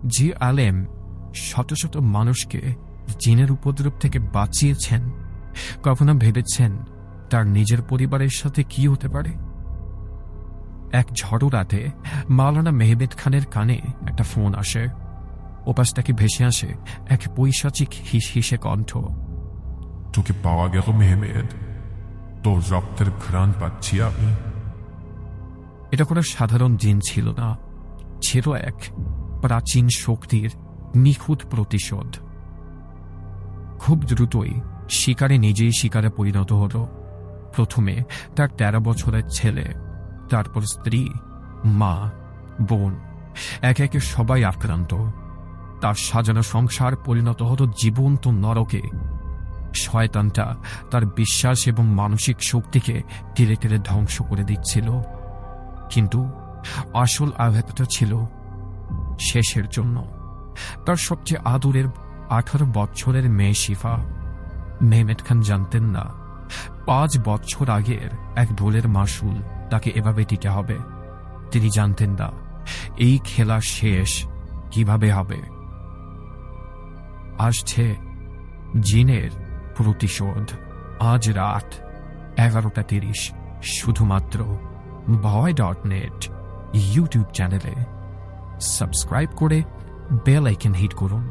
যে আলেম শত শত মানুষকে জিনের উপদ্রব থেকে বাঁচিয়েছেন, কখনো ভেবেছেন তার নিজের পরিবারের সাথে কি হতে পারে? এক ঝড়ো রাতে মাওলানা মেহমেদ খানের কানে একটা ফোন আসে। ওপাশ থেকে ভেসে আসে এক পৈশাচিক হিসহিসে কণ্ঠ। তোকে পাওয়া গেল মেহমেদ, তোর রক্তের ঘ্রাণ পাচ্ছি আমি। এটা কোনো সাধারণ জিন ছিল না, ছিল এক প্রাচীন শক্তির নিখুঁত প্রতিশোধ। খুব দ্রুতই শিকারে নিজেই শিকারে পরিণত হল। প্রথমে তার 13 বছরের ছেলে, তারপর স্ত্রী, মা, বোন, একে একে সবাই আক্রান্ত। তার সাজানো সংসার পরিণত হল জীবন্ত নরকে। শয়তানটা তার বিশ্বাস এবং মানসিক শক্তিকে ধীরে ধীরে ধ্বংস করে দিচ্ছিল। কিন্তু আসল আঘাতটা ছিল শেষের জন্য। তার সবচেয়ে আদরের 18 বছরের মেয়ে শিফা। মেহমেদ খান জানতেন না 5 বছর আগের এক ভুলের মাসুল তাকে এভাবে দিতে হবে। তিনি জানতেন না এই খেলা শেষ কিভাবে হবে। আসছে জিনের প্রতিশোধ, আজ রাত 11:30 শুধুমাত্র ভয়.net ইউটিউব চ্যানেলে। সাবস্ক্রাইব করে বেল আইকন হিট করুন।